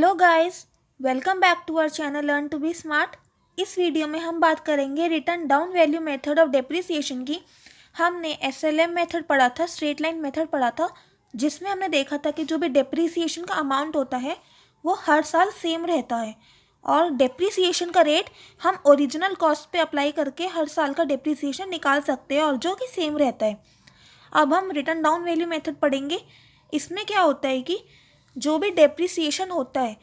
Hello guys, welcome back to our channel learn to be smart. इस video में हम बात करेंगे written down value method of depreciation की। हमने एसएलएम मेथड पढ़ा था, स्ट्रेट लाइन मेथड पढ़ा था, जिसमें हमने देखा था कि जो भी डेप्रिसिएशन का अमाउंट होता है वो हर साल सेम रहता है और डेप्रिसिएशन का रेट हम ओरिजिनल कॉस्ट पे अप्लाई करके हर साल का डेप्रिसिएशन निकाल सकते हैं और जो कि सेम रहता है। अब हम रिटर्न डाउन वैल्यू मेथड पढ़ेंगे। इसमें क्या होता है कि जो भी डेप्रिसिएशन होता है,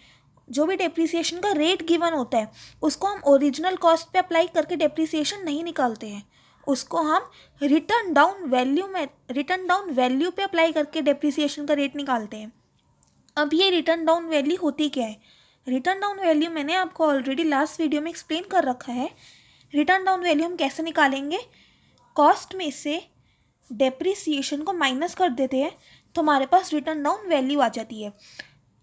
जो भी डेप्रिसिएशन का रेट गिवन होता है, उसको हम ओरिजिनल कॉस्ट पे अप्लाई करके डेप्रिसिएशन नहीं निकालते हैं, उसको हम रिटर्न डाउन वैल्यू पे अप्लाई करके डेप्रिसिएशन का रेट निकालते हैं। अब ये रिटर्न डाउन वैल्यू होती क्या है? रिटर्न डाउन वैल्यू मैंने आपको ऑलरेडी लास्ट वीडियो में एक्सप्लेन कर रखा है। रिटर्न डाउन वैल्यू हम कैसे निकालेंगे? कॉस्ट में से डेप्रिसिएशन को माइनस कर देते हैं तो हमारे पास रिटर्न डाउन वैल्यू आ जाती है।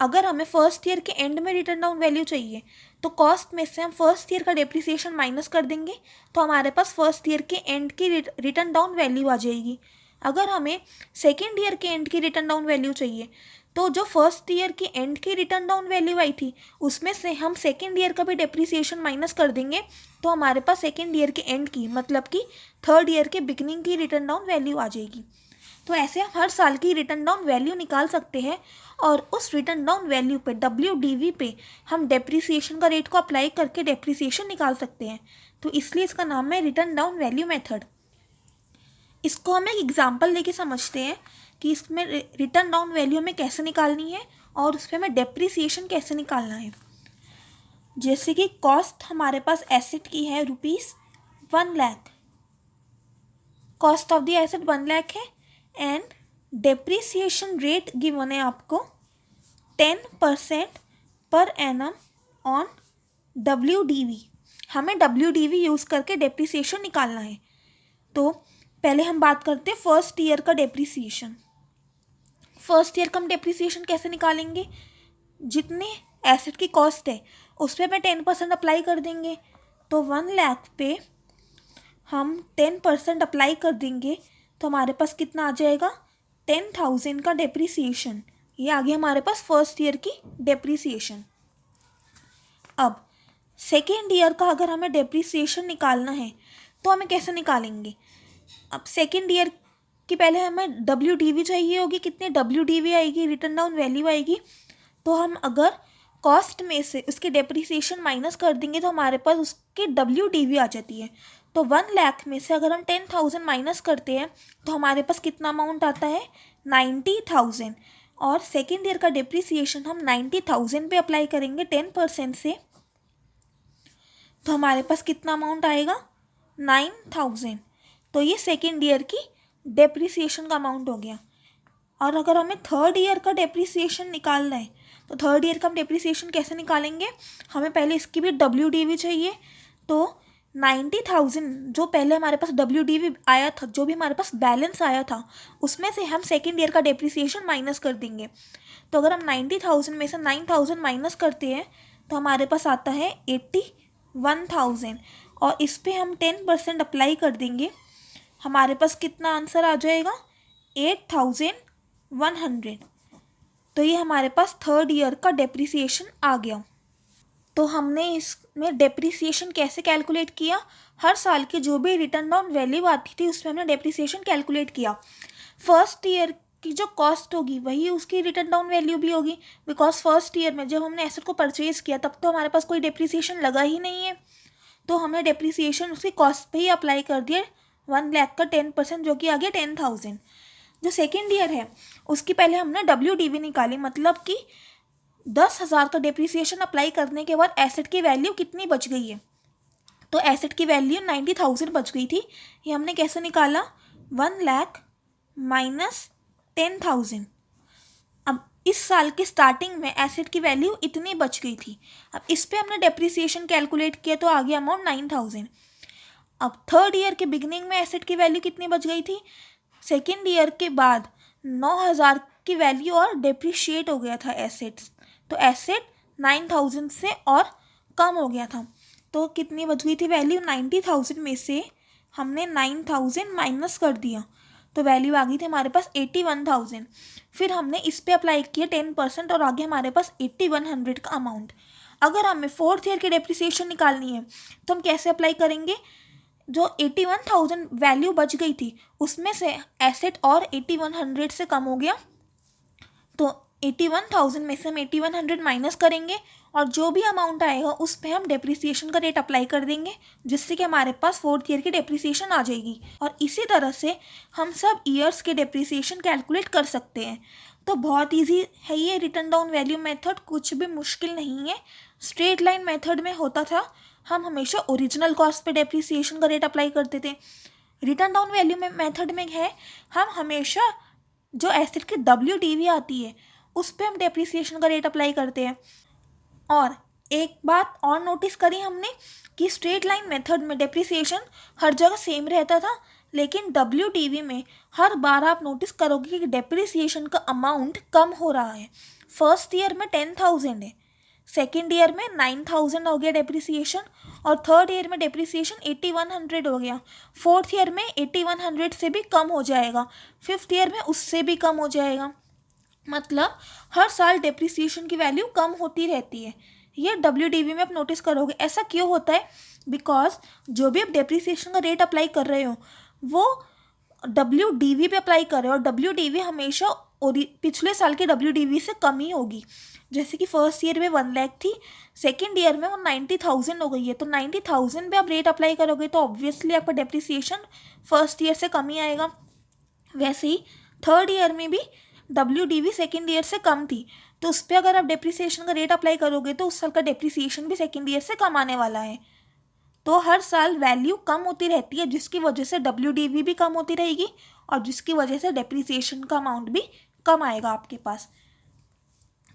अगर हमें फर्स्ट ईयर के एंड में रिटर्न डाउन वैल्यू चाहिए तो कॉस्ट में से हम फर्स्ट ईयर का डेप्रिसिएशन माइनस कर देंगे तो हमारे पास फर्स्ट ईयर के एंड की रिटर्न डाउन वैल्यू आ जाएगी। अगर हमें सेकेंड ईयर के एंड की रिटर्न डाउन वैल्यू चाहिए तो जो फर्स्ट ईयर की एंड की रिटर्न डाउन वैल्यू आई थी उसमें से हम सेकेंड ईयर का भी डेप्रिसिएशन माइनस कर देंगे तो हमारे पास सेकेंड ईयर के एंड की, मतलब कि थर्ड ईयर के बिगिनिंग की रिटर्न डाउन वैल्यू आ जाएगी। तो ऐसे हम हर साल की रिटर्न डाउन वैल्यू निकाल सकते हैं और उस रिटर्न डाउन वैल्यू पे WDV पे हम डेप्रिसिएशन का रेट को अप्लाई करके डेप्रिसिएशन निकाल सकते हैं। तो इसलिए इसका नाम है रिटर्न डाउन वैल्यू मेथड। इसको हम एक एग्जांपल लेके समझते हैं कि इसमें रिटर्न डाउन वैल्यू हमें कैसे निकालनी है और उस पर हमें डेप्रिसिएशन कैसे निकालना है। जैसे कि कॉस्ट हमारे पास एसेट की है ₹1 lakh, cost of the asset 1 lakh है एंड डेप्रिसिएशन रेट गिवन है आपको 10% पर एनम ऑन WDV। हमें WDV यूज़ करके डेप्रिसिएशन निकालना है। तो पहले हम बात करते हैं फर्स्ट ईयर का डेप्रिसिएशन। फर्स्ट ईयर का हम डेप्रिसिएशन कैसे निकालेंगे? जितने एसेट की कॉस्ट है उस पर मैं 10% अप्लाई कर देंगे। तो 1 लाख पे हम 10% अप्लाई कर देंगे तो हमारे पास कितना आ जाएगा? 10,000 का डेप्रिसिएशन। ये आ गया हमारे पास फर्स्ट ईयर की डेप्रिसिएशन। अब सेकेंड ईयर का अगर हमें डेप्रिसिएशन निकालना है तो हमें कैसे निकालेंगे? अब सेकेंड ईयर की पहले हमें WDV चाहिए होगी। कितनी WDV आएगी? रिटर्न डाउन वैल्यू आएगी। तो हम अगर कॉस्ट में से उसकी डेप्रिसिएशन माइनस कर देंगे तो हमारे पास उसकी WDV आ जाती है। तो 1 लाख में से अगर हम 10,000 माइनस करते हैं तो हमारे पास कितना अमाउंट आता है? 90,000। और सेकेंड ईयर का डेप्रिसिएशन हम 90,000 पे अप्लाई करेंगे 10% से तो हमारे पास कितना अमाउंट आएगा? 9,000। तो ये सेकेंड ईयर की डेप्रिसिएशन का अमाउंट हो गया। और अगर हमें थर्ड ईयर का डेप्रिसिएशन निकालना है तो थर्ड ईयर का हम डेप्रिसिएशन कैसे निकालेंगे? हमें पहले इसकी भी WDV चाहिए। तो 90,000 जो पहले हमारे पास WDV आया था, जो भी हमारे पास बैलेंस आया था, उसमें से हम सेकेंड ईयर का डेप्रिसिएशन माइनस कर देंगे। तो अगर हम 90,000 में से 9,000 माइनस करते हैं तो हमारे पास आता है 81,000 और इस पर हम 10% अप्लाई कर देंगे। हमारे पास कितना आंसर आ जाएगा? 8,100। तो ये हमारे पास थर्ड ईयर का डेप्रिसिएशन आ गया। तो हमने इसमें डेप्रिसिएशन कैसे कैलकुलेट किया? हर साल की जो भी रिटर्न डाउन वैल्यू आती थी उसमें हमने डेप्रिसिएशन कैलकुलेट किया। फर्स्ट ईयर की जो कॉस्ट होगी वही उसकी रिटर्न डाउन वैल्यू भी होगी, बिकॉज फर्स्ट ईयर में जब हमने एसेट को परचेज किया तब तो हमारे पास कोई डेप्रिसिएशन लगा ही नहीं है, तो हमने डेप्रिसिएशन उसकी कॉस्ट पे ही अप्लाई कर दिया। 1 लाख का 10% जो कि आ गया 10,000। जो सेकेंड ईयर है उसकी पहले हमने WDV निकाली, मतलब कि 10,000 का डेप्रिसिएशन अप्लाई करने के बाद एसेट की वैल्यू कितनी बच गई है? तो एसेट की वैल्यू 90,000 बच गई थी। ये हमने कैसे निकाला? 1 लाख माइनस 10,000। अब इस साल की स्टार्टिंग में एसेट की वैल्यू इतनी बच गई थी। अब इस पे हमने डेप्रिसिएशन कैलकुलेट किया तो आ गया अमाउंट 9,000। अब थर्ड ईयर के बिगिनिंग में एसेट की वैल्यू कितनी बच गई थी? सेकेंड ईयर के बाद 9,000 की वैल्यू और डेप्रिशिएट हो गया था एसेट्स, तो एसेट 9,000 से और कम हो गया था। तो कितनी बच गई थी वैल्यू? 90,000 में से हमने 9,000 माइनस कर दिया तो वैल्यू आ गई थी हमारे पास 81,000। फिर हमने इस पे अप्लाई किया 10% और आगे हमारे पास 8100 का अमाउंट। अगर हमें 4th ईयर की डेप्रिसिएशन निकालनी है तो हम कैसे अप्लाई करेंगे? जो 81,000 वैल्यू बच गई थी उसमें से एसेट और 8100 से कम हो गया, तो 81,000 में से हम 8100 माइनस करेंगे और जो भी अमाउंट आएगा उस पर हम डेप्रिसिएशन का रेट अप्लाई कर देंगे, जिससे कि हमारे पास 4th ईयर की डेप्रिसिएशन आ जाएगी। और इसी तरह से हम सब ईयर्स के डेप्रिसिएशन कैलकुलेट कर सकते हैं। तो बहुत ईजी है ये रिटर्न डाउन वैल्यू मेथड, कुछ भी मुश्किल नहीं है। स्ट्रेट लाइन मेथड में होता था हम हमेशा ओरिजिनल कॉस्ट पे डेप्रिसिएशन का रेट अप्लाई करते थे। रिटर्न डाउन वैल्यू मेथड में है हम हमेशा जो एसेट की WDV आती है उस पर हम डेप्रिसिएशन का रेट अप्लाई करते हैं। और एक बात और नोटिस करी हमने कि स्ट्रेट लाइन मेथड में डेप्रिसिएशन हर जगह सेम रहता था, लेकिन WDV में हर बार आप नोटिस करोगे कि डेप्रिसिएशन का अमाउंट कम हो रहा है। फर्स्ट ईयर में 10,000 है, सेकेंड ईयर में 9,000 हो गया डेप्रिसिएशन, और थर्ड ईयर में डेप्रिसिएशन 8100 हो गया। फोर्थ ईयर में 8100 से भी कम हो जाएगा, फिफ्थ ईयर में उससे भी कम हो जाएगा। मतलब हर साल डेप्रिसिएशन की वैल्यू कम होती रहती है। ये WDV में आप नोटिस करोगे। ऐसा क्यों होता है? बिकॉज जो भी आप डेप्रिसिएशन का रेट अप्लाई कर रहे हो वो WDV पे अप्लाई कर रहे हो, और WDV हमेशा पिछले साल के WDV से कम ही होगी। जैसे कि फर्स्ट ईयर में 1 लाख थी, सेकेंड ईयर में वो 90,000 हो गई है, तो 90,000 पे आप रेट अप्लाई करोगे तो ऑब्वियसली आपका डेप्रिसिएशन फर्स्ट ईयर से कम ही आएगा। वैसे ही थर्ड ईयर में भी WDV सेकेंड ईयर से कम थी, तो उस पर अगर आप डेप्रिसिएशन का रेट अप्लाई करोगे तो उस साल का डेप्रिसिएशन भी सेकेंड ईयर से कम आने वाला है। तो हर साल वैल्यू कम होती रहती है, जिसकी वजह से WDV भी कम होती रहेगी और जिसकी वजह से डेप्रिसिएशन का अमाउंट भी कम आएगा आपके पास।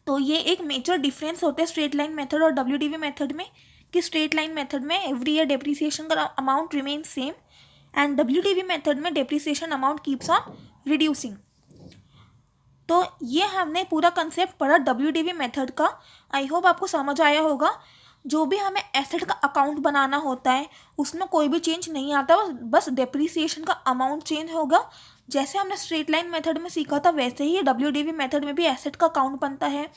तो ये एक मेजर डिफरेंस होता है स्ट्रेट लाइन मेथड और WDV मेथड में, कि स्ट्रेट लाइन मेथड में एवरी ईयर डेप्रिसिएशन का amount remain same and WDV method में depreciation amount keeps on reducing. तो ये हमने पूरा कंसेप्ट पढ़ा WDV मेथड का। आई होप आपको समझ आया होगा। जो भी हमें एसेट का अकाउंट बनाना होता है उसमें कोई भी चेंज नहीं आता, बस डेप्रिसिएशन का अमाउंट चेंज होगा। जैसे हमने स्ट्रेट लाइन मेथड में सीखा था वैसे ही WDV मेथड में भी एसेट का अकाउंट बनता है।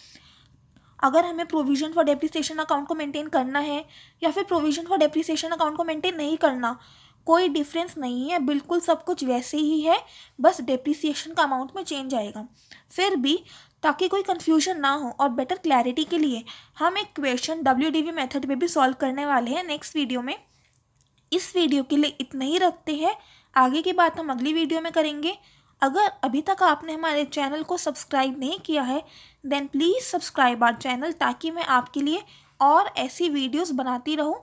अगर हमें प्रोविजन फॉर डेप्रिसिएशन अकाउंट को मेंटेन करना है या फिर प्रोविजन फॉर डेप्रिसिएशन अकाउंट को मेंटेन नहीं करना, कोई डिफरेंस नहीं है, बिल्कुल सब कुछ वैसे ही है, बस डेप्रिसिएशन का अमाउंट में चेंज आएगा। फिर भी ताकि कोई कन्फ्यूजन ना हो और बेटर क्लैरिटी के लिए हम एक क्वेश्चन WDV मेथड में भी सॉल्व करने वाले हैं नेक्स्ट वीडियो में। इस वीडियो के लिए इतना ही रखते हैं, आगे की बात हम अगली वीडियो में करेंगे। अगर अभी तक आपने हमारे चैनल को सब्सक्राइब नहीं किया है then please subscribe our channel, ताकि मैं आपके लिए और ऐसी वीडियोस बनाती रहूं,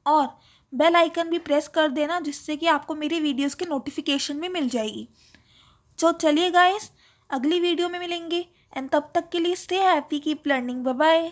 और बेल आइकन भी प्रेस कर देना जिससे कि आपको मेरी वीडियोस की नोटिफिकेशन भी मिल जाएगी। तो चलिए गाइस, अगली वीडियो में मिलेंगे एंड तब तक के लिए stay happy, keep learning, bye bye.